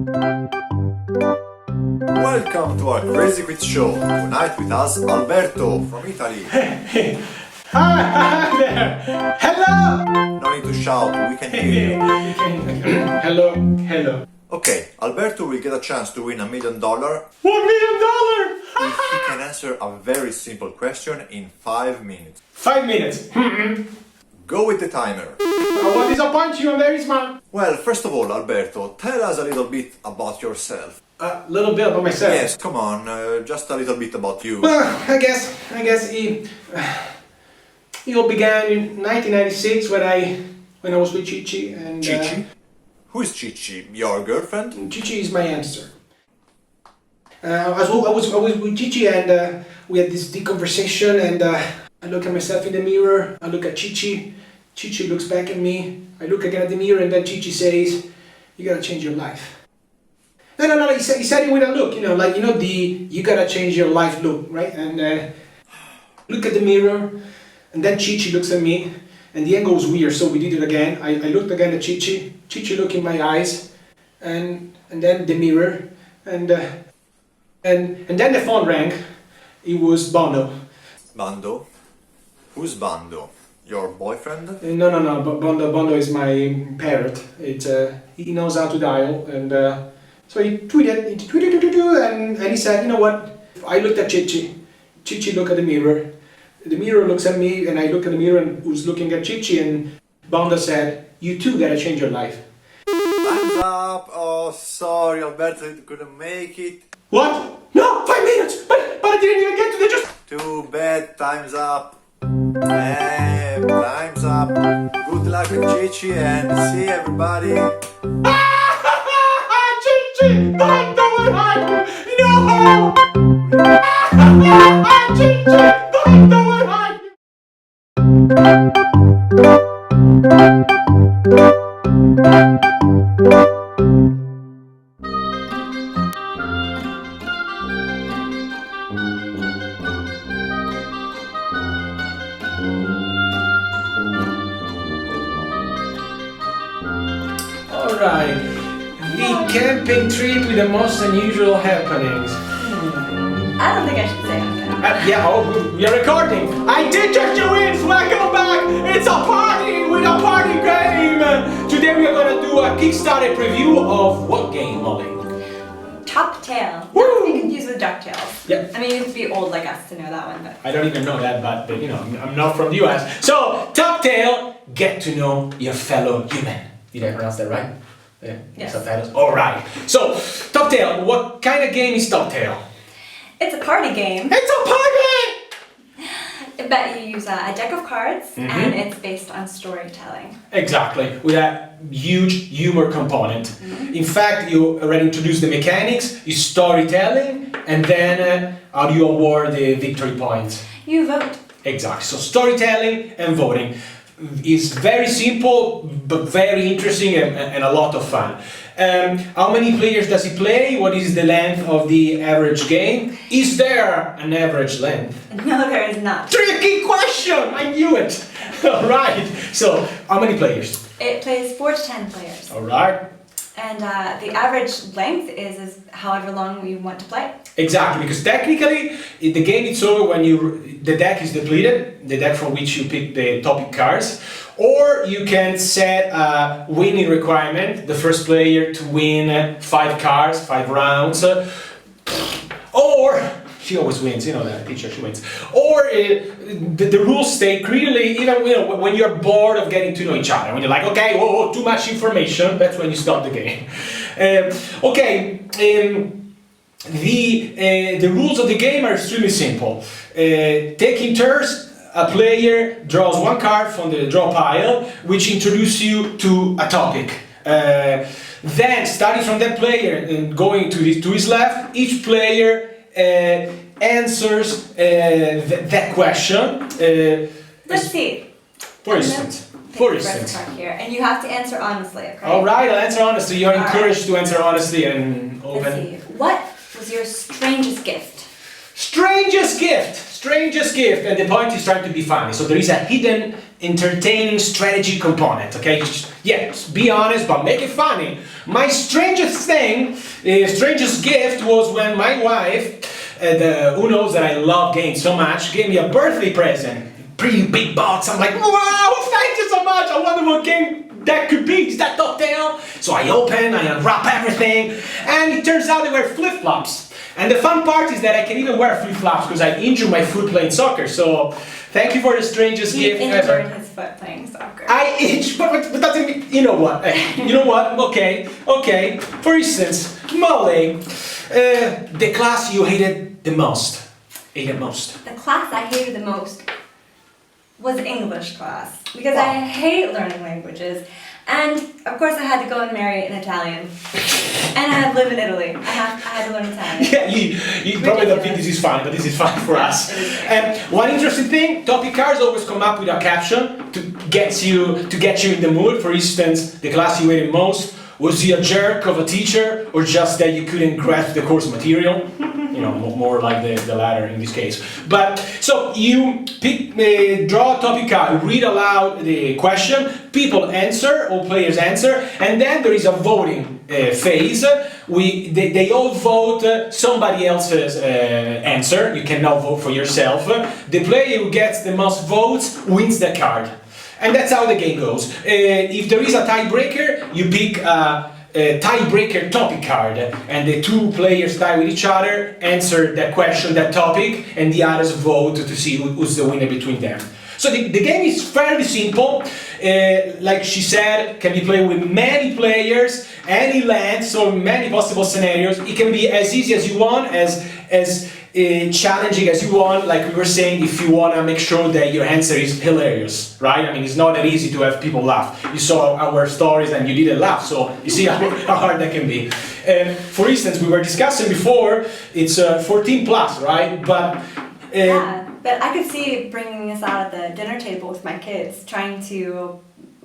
Welcome to our Crazy Quiz show. Tonight with us, Alberto from Italy. Hi there! Hello! No need to shout, we can hear you. Hello, hello. Okay, Alberto will get a chance to win $1 million $1 million! if he can answer a very simple question in 5 minutes. 5 minutes. Go with the timer. I will disappoint you, I'm very smart. Well, first of all, Alberto, tell us a little bit about yourself. A little bit about myself. Yes, come on, just a little bit about you. Well, I guess it all began in 1996 when I was with Chichi and... Chichi? Who is Chichi? Your girlfriend? Chichi is my hamster. I was with Chichi and we had this deep conversation and I look at myself in the mirror, I look at Chichi, Chichi looks back at me, I look again at the mirror and then Chichi says, you gotta change your life. No, he said it with a look, the you gotta change your life look, right? And look at the mirror and then Chichi looks at me and the angle was weird, so we did it again. I looked again at Chichi, Chichi looked in my eyes and then the mirror and then the phone rang. It was Bondo. Bando? Who's Bando? Your boyfriend? No, Bondo is my parrot. He knows how to dial and so he tweeted and he said, you know what? I looked at Chichi looked at the mirror looks at me and I look at the mirror and who's looking at Chichi and Bondo said, you too gotta change your life. Time's up! Oh, sorry, Alberto couldn't make it. What? No, 5 minutes! But I didn't even get to the just... Too bad, time's up. Time's up. Good luck with Chichi and see everybody. Chichi! Don't do it! No! Chichi! Don't do it! Alright, the camping trip with the most unusual happenings. I don't think I should say anything. We are recording. ITeachHerSheWins, welcome back. It's a party with a party game. Today we are going to do a Kickstarter preview of what game, Mollie? Top Tail. Woo! Not to be confused with DuckTales. Yeah. I mean, you have to be old like us to know that one, but... I don't even know that, but I'm not from the US. So, Top Tail, get to know your fellow human. Did I pronounce that right? Yeah. Yes. Subtitles. All right. So, Top Tail, what kind of game is Top Tail? It's a party game. It's a party! But you use a deck of cards, and it's based on storytelling. Exactly, with a huge humor component. In fact, you already introduced the mechanics, is storytelling, and then how do you award the victory points? You vote. Exactly, so storytelling and voting. It's very simple, but very interesting and a lot of fun. How many players does it play? What is the length of the average game? Is there an average length? No, there is not. Tricky question! I knew it! Alright, so how many players? It plays 4 to 10 players. Alright. And the average length is however long you want to play. Exactly, because technically the game is over when the deck is depleted, the deck from which you pick the topic cards, or you can set a winning requirement, the first player to win 5 cards, 5 rounds, or she always wins, you know that, ITeachHerSheWins. Or the rules stay clearly, even when you're bored of getting to know each other. When you're like, okay, whoa, too much information, that's when you stop the game. The rules of the game are extremely simple. Taking turns, a player draws 1 card from the draw pile, which introduces you to a topic. Then, starting from that player and going to his left, each player answers that question. Let's see. For instance. Here, and you have to answer honestly, okay? Alright, I'll answer honestly. You're encouraged to answer honestly and open. Let's see. What was your strangest gift? Strangest gift! And the point is trying to be funny. So there is a hidden entertaining strategy component, okay? Yes, be honest, but make it funny. My strangest gift was when my wife, who knows that I love games so much, gave me a birthday present. Pretty big box. I'm like, wow, thank you so much. I wonder what game that could be. Is that Cocktail? So I open, I unwrap everything, and it turns out they were flip-flops. And the fun part is that I can even wear flip-flops because I injured my foot playing soccer. So thank you for the strangest gift ever. He injured his foot playing soccer. I itch, but doesn't mean, you know what? You know what? Okay. For instance, Mollie, the class you hated the most. The class I hated the most was English class because I hate learning languages, and of course I had to go and marry an Italian, and I live in Italy. I had to learn Italian. Yeah, you probably don't think this is funny, but this is fun for us. And one interesting thing, topic cards always come up with a caption to get you in the mood. For instance, the class you hated most. Was he a jerk of a teacher, or just that you couldn't grasp the course material? You know, more like the latter in this case. But so you draw a topic card, read aloud the question, people answer, all players answer, and then there is a voting phase. They all vote somebody else's answer. You cannot vote for yourself. The player who gets the most votes wins the card. And that's how the game goes. If there is a tiebreaker, you pick a tiebreaker topic card, and the two players tie with each other, answer that question, that topic, and the others vote to see who's the winner between them. So the game is fairly simple. Like she said, can be played with many players, any land, so many possible scenarios. It can be as easy as you want, as challenging as you want. Like we were saying, if you want to make sure that your answer is hilarious, right? I mean, it's not that easy to have people laugh. You saw our stories and you didn't laugh, so you see how hard that can be. For instance, we were discussing before, it's 14 plus, right? But but I could see bringing this out at the dinner table with my kids, trying to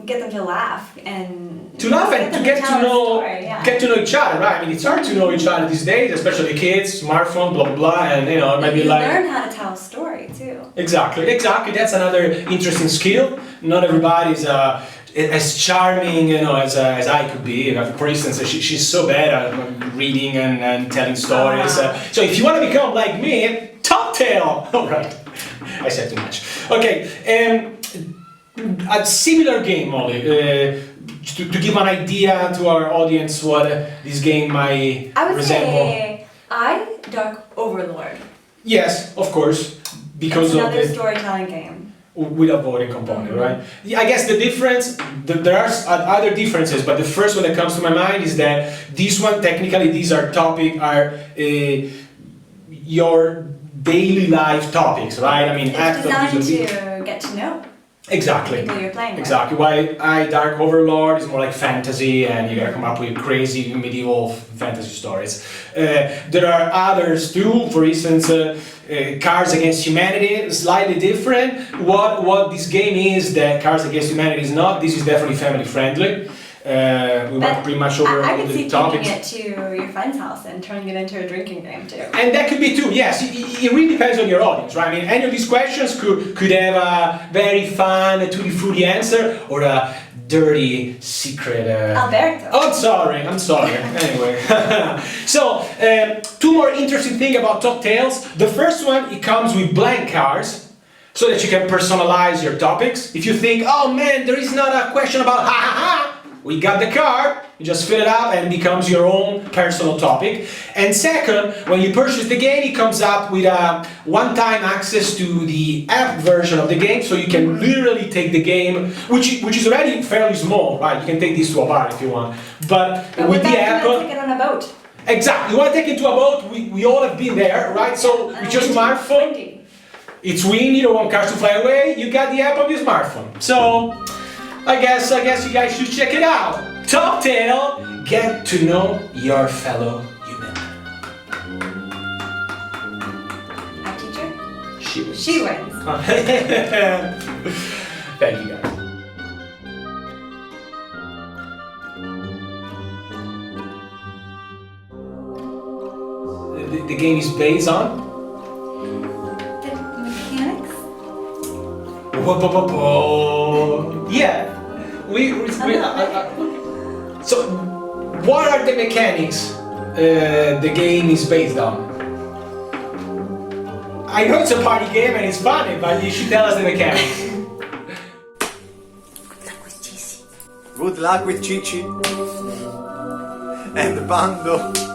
get them to laugh and to get to know each other, right? I mean, it's hard to know each other these days, especially kids, smartphone, blah blah blah, and you know, maybe you learn how to tell a story too. Exactly. That's another interesting skill. Not everybody's as charming, you know, as I could be. For instance, she's so bad at reading and telling stories. So if you want to become like me, Cocktail. All right, I said too much. Okay. A similar game, Mollie, to give an idea to our audience what this game might resemble. I would say Dark Overlord. Yes, of course, because it's of another storytelling game. With a voting component, right? Yeah, I guess the difference, there are other differences, but the first one that comes to my mind is that this one, technically, these are your daily life topics, right? I mean, it's designed to get to know. Exactly. People you're playing with. Exactly. Why Dark Overlord is more like fantasy, and you gotta come up with crazy medieval fantasy stories. There are others too. For instance, Cards Against Humanity, slightly different. What this game is that Cards Against Humanity is not. This is definitely family friendly. We went pretty much over all the topics. I could see taking it to your friend's house and turning it into a drinking game too. And that could be too, yes. It really depends on your audience, right? I mean, any of these questions could have a very fun, tutti frutti answer, or a dirty secret. Alberto. Oh, I'm sorry. Anyway, so two more interesting things about Cocktails. The first one, it comes with blank cards, so that you can personalize your topics. If you think, oh man, there is not a question about ha ha ha. We got the card, you just fill it up and it becomes your own personal topic. And second, when you purchase the game, it comes up with a one-time access to the app version of the game, so you can literally take the game, which is already fairly small, right? You can take this to a bar if you want. But with the app... You want to take it on a boat. Exactly, you want to take it to a boat, we all have been there, right? So with your smartphone, it's windy, you don't want cars to fly away, you got the app on your smartphone. So... I guess you guys should check it out. Cocktail, get to know your fellow human. ITeachHer? She wins. She wins. Thank you guys. The game is based on? The mechanics? Whoa. Yeah. So, what are the mechanics the game is based on? I know it's a party game and it's funny, but you should tell us the mechanics. Good luck with Cici and Bando.